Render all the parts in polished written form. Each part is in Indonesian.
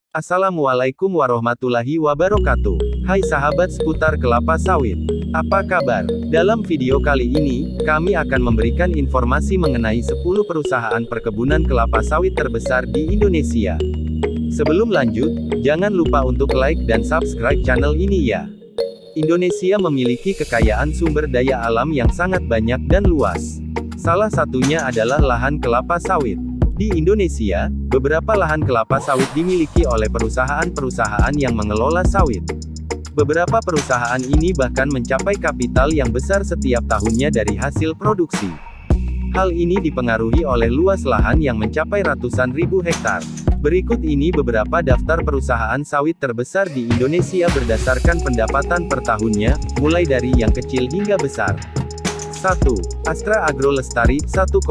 Assalamualaikum warahmatullahi wabarakatuh. Hai sahabat seputar kelapa sawit. Apa kabar? Dalam video kali ini, kami akan memberikan informasi mengenai 10 perusahaan perkebunan kelapa sawit terbesar di Indonesia. Sebelum lanjut, jangan lupa untuk like dan subscribe channel ini ya. Indonesia memiliki kekayaan sumber daya alam yang sangat banyak dan luas. Salah satunya adalah lahan kelapa sawit. Di Indonesia, beberapa lahan kelapa sawit dimiliki oleh perusahaan-perusahaan yang mengelola sawit. Beberapa perusahaan ini bahkan mencapai kapital yang besar setiap tahunnya dari hasil produksi. Hal ini dipengaruhi oleh luas lahan yang mencapai ratusan ribu hektar. Berikut ini beberapa daftar perusahaan sawit terbesar di Indonesia berdasarkan pendapatan per tahunnya, mulai dari yang kecil hingga besar. 1. Astra Agro Lestari, 1,47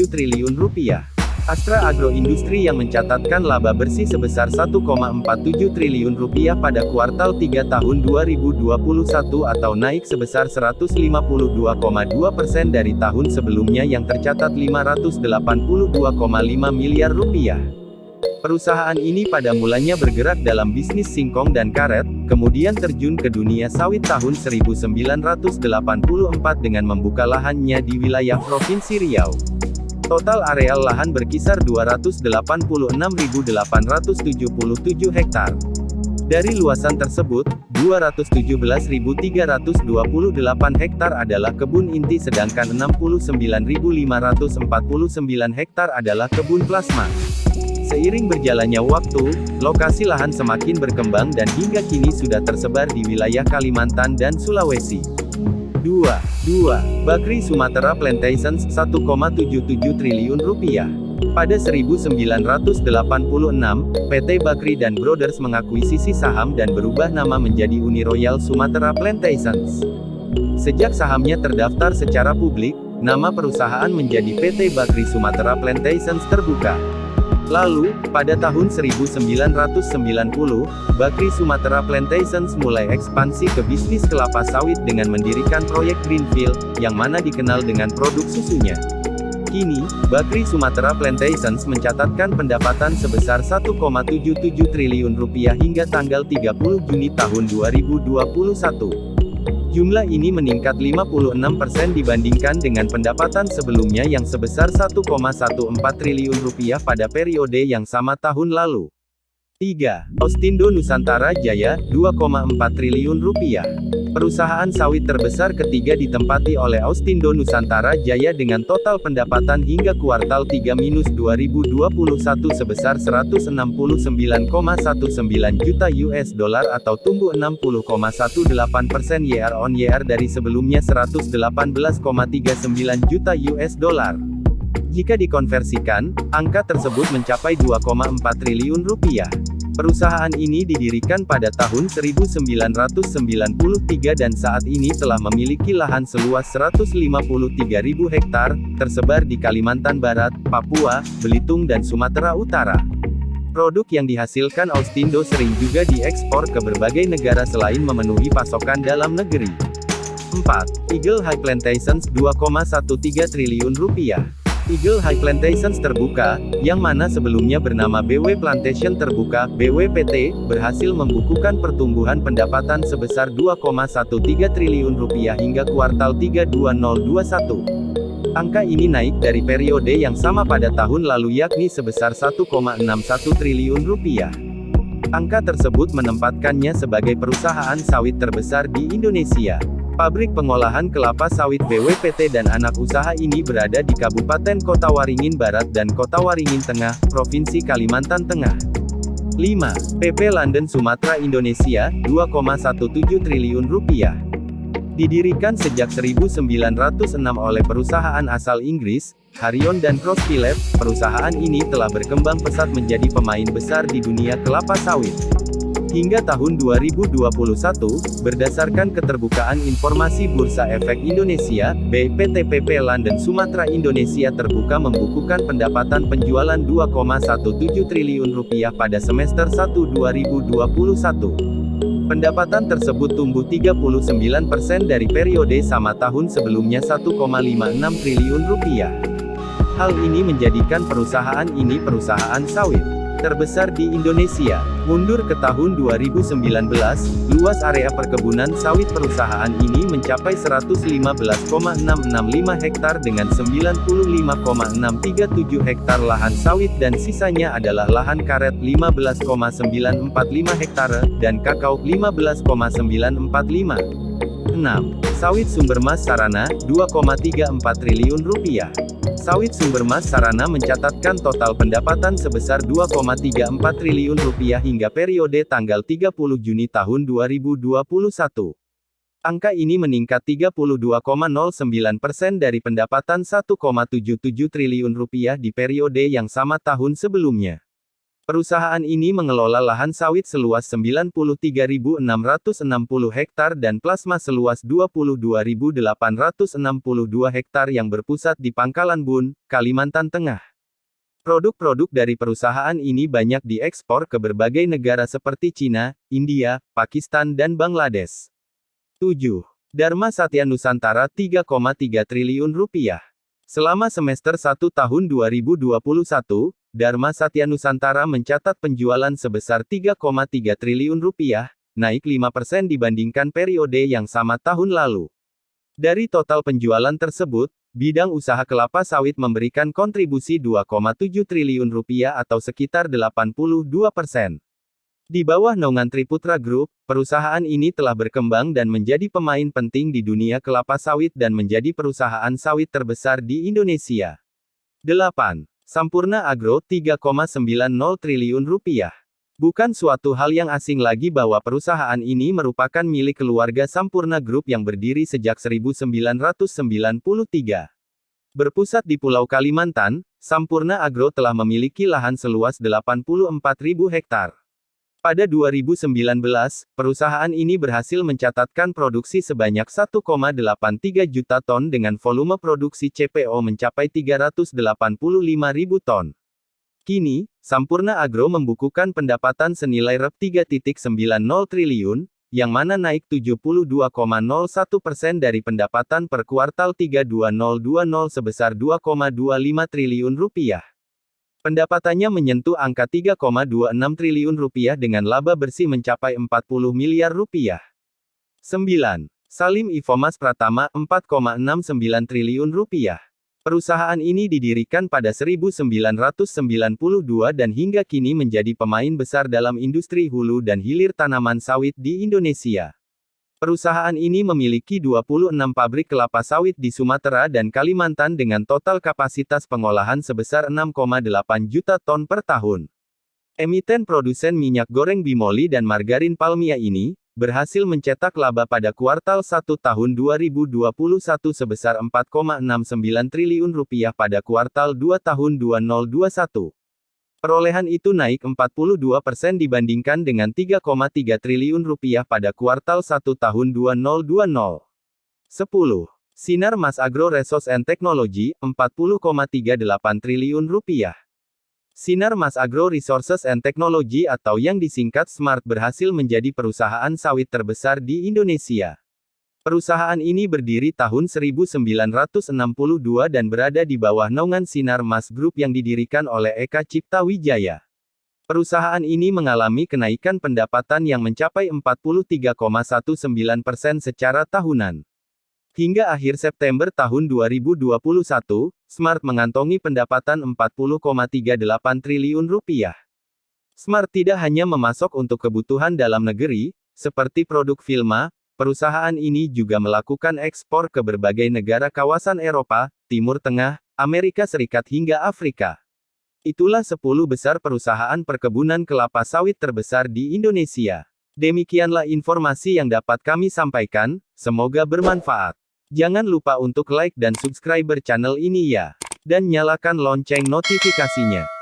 triliun rupiah. Astra Agro Industri yang mencatatkan laba bersih sebesar 1,47 triliun rupiah pada kuartal 3 tahun 2021 atau naik sebesar 152,2% dari tahun sebelumnya yang tercatat 582,5 miliar rupiah. Perusahaan ini pada mulanya bergerak dalam bisnis singkong dan karet, kemudian terjun ke dunia sawit tahun 1984 dengan membuka lahannya di wilayah Provinsi Riau. Total areal lahan berkisar 286.877 hektar. Dari luasan tersebut, 217.328 hektar adalah kebun inti sedangkan 69.549 hektar adalah kebun plasma. Seiring berjalannya waktu, lokasi lahan semakin berkembang dan hingga kini sudah tersebar di wilayah Kalimantan dan Sulawesi. 2. Bakri Sumatera Plantations, 1,77 triliun rupiah. Pada 1986, PT Bakri dan Brothers mengakuisisi saham dan berubah nama menjadi Uni Royal Sumatera Plantations. Sejak sahamnya terdaftar secara publik, nama perusahaan menjadi PT Bakri Sumatera Plantations Terbuka. Lalu, pada tahun 1990, Bakri Sumatera Plantations mulai ekspansi ke bisnis kelapa sawit dengan mendirikan proyek Greenfield, yang mana dikenal dengan produk susunya. Kini, Bakri Sumatera Plantations mencatatkan pendapatan sebesar 1,77 triliun rupiah hingga tanggal 30 Juni tahun 2021. Jumlah ini meningkat 56% dibandingkan dengan pendapatan sebelumnya yang sebesar 1,14 triliun rupiah pada periode yang sama tahun lalu. 3. Austindo Nusantara Jaya, 2,4 triliun rupiah. Perusahaan sawit terbesar ketiga ditempati oleh Austindo Nusantara Jaya dengan total pendapatan hingga kuartal 3-2021 sebesar 169,19 juta US dollar atau tumbuh 60,18% year-on-year dari sebelumnya 118,39 juta US dollar. Jika dikonversikan, angka tersebut mencapai 2,4 triliun rupiah. Perusahaan ini didirikan pada tahun 1993 dan saat ini telah memiliki lahan seluas 153.000 hektar, tersebar di Kalimantan Barat, Papua, Belitung dan Sumatera Utara. Produk yang dihasilkan Austindo sering juga diekspor ke berbagai negara selain memenuhi pasokan dalam negeri. 4. Eagle High Plantations, 2,13 triliun rupiah. Eagle High Plantations Terbuka, yang mana sebelumnya bernama BW Plantation Terbuka, BWPT, berhasil membukukan pertumbuhan pendapatan sebesar 2,13 triliun rupiah hingga kuartal 3 2021. Angka ini naik dari periode yang sama pada tahun lalu yakni sebesar 1,61 triliun rupiah. Angka tersebut menempatkannya sebagai perusahaan sawit terbesar di Indonesia. Pabrik pengolahan kelapa sawit BWPT dan anak usaha ini berada di Kabupaten Kota Waringin Barat dan Kota Waringin Tengah, Provinsi Kalimantan Tengah. 5. PP London Sumatera Indonesia, 2,17 triliun rupiah. Didirikan sejak 1906 oleh perusahaan asal Inggris, Harion dan Crosby Lab, perusahaan ini telah berkembang pesat menjadi pemain besar di dunia kelapa sawit. Hingga tahun 2021, berdasarkan keterbukaan informasi Bursa Efek Indonesia, PT PP London Sumatera Indonesia Terbuka membukukan pendapatan penjualan 2,17 triliun rupiah pada semester 1 2021. Pendapatan tersebut tumbuh 39% dari periode sama tahun sebelumnya 1,56 triliun rupiah. Hal ini menjadikan perusahaan ini perusahaan sawit terbesar di Indonesia. Mundur ke tahun 2019, luas area perkebunan sawit perusahaan ini mencapai 115,665 hektar dengan 95,637 hektar lahan sawit dan sisanya adalah lahan karet 15,945 hektare, dan kakao 15,945. 6. Sawit Sumbermas Sarana, 2,34 triliun rupiah. Sawit Sumbermas Sarana mencatatkan total pendapatan sebesar 2,34 triliun rupiah hingga periode tanggal 30 Juni tahun 2021. Angka ini meningkat 32,09% dari pendapatan 1,77 triliun rupiah di periode yang sama tahun sebelumnya. Perusahaan ini mengelola lahan sawit seluas 93.660 hektar dan plasma seluas 22.862 hektar yang berpusat di Pangkalan Bun, Kalimantan Tengah. Produk-produk dari perusahaan ini banyak diekspor ke berbagai negara seperti Cina, India, Pakistan dan Bangladesh. 7. Dharma Satya Nusantara 3,3 triliun rupiah. Selama semester 1 tahun 2021, Dharma Satya Nusantara mencatat penjualan sebesar 3,3 triliun rupiah, naik 5% dibandingkan periode yang sama tahun lalu. Dari total penjualan tersebut, bidang usaha kelapa sawit memberikan kontribusi 2,7 triliun rupiah atau sekitar 82%. Di bawah naungan Triputra Group, perusahaan ini telah berkembang dan menjadi pemain penting di dunia kelapa sawit dan menjadi perusahaan sawit terbesar di Indonesia. 8. Sampurna Agro 3,90 triliun rupiah. Bukan suatu hal yang asing lagi bahwa perusahaan ini merupakan milik keluarga Sampurna Group yang berdiri sejak 1993. Berpusat di Pulau Kalimantan, Sampurna Agro telah memiliki lahan seluas 84.000 hektar. Pada 2019, perusahaan ini berhasil mencatatkan produksi sebanyak 1,83 juta ton dengan volume produksi CPO mencapai 385.000 ton. Kini, Sampurna Agro membukukan pendapatan senilai Rp3.90 triliun, yang mana naik 72,01% dari pendapatan per kuartal 3 2020 sebesar Rp2,25 triliun. Pendapatannya menyentuh angka Rp3,26 triliun dengan laba bersih mencapai Rp40 miliar. 9. Salim Infomas Pratama 4,69 triliun rupiah. Perusahaan ini didirikan pada 1992 dan hingga kini menjadi pemain besar dalam industri hulu dan hilir tanaman sawit di Indonesia. Perusahaan ini memiliki 26 pabrik kelapa sawit di Sumatera dan Kalimantan dengan total kapasitas pengolahan sebesar 6,8 juta ton per tahun. Emiten produsen minyak goreng bimoli dan margarin Palmia ini berhasil mencetak laba pada kuartal 1 tahun 2021 sebesar Rp4,69 triliun pada kuartal 2 tahun 2021. Perolehan itu naik 42% dibandingkan dengan Rp3,3 triliun pada kuartal 1 tahun 2020. 10. Sinar Mas Agro Resource and Technology, Rp40,38 triliun. Sinar Mas Agro Resources and Technology atau yang disingkat SMART berhasil menjadi perusahaan sawit terbesar di Indonesia. Perusahaan ini berdiri tahun 1962 dan berada di bawah naungan Sinar Mas Group yang didirikan oleh Eka Cipta Wijaya. Perusahaan ini mengalami kenaikan pendapatan yang mencapai 43,19% secara tahunan. Hingga akhir September tahun 2021, SMART mengantongi pendapatan Rp40,38 triliun. SMART tidak hanya memasok untuk kebutuhan dalam negeri, seperti produk Vilma. Perusahaan ini juga melakukan ekspor ke berbagai negara kawasan Eropa, Timur Tengah, Amerika Serikat hingga Afrika. Itulah 10 besar perusahaan perkebunan kelapa sawit terbesar di Indonesia. Demikianlah informasi yang dapat kami sampaikan, semoga bermanfaat. Jangan lupa untuk like dan subscribe channel ini ya. Dan nyalakan lonceng notifikasinya.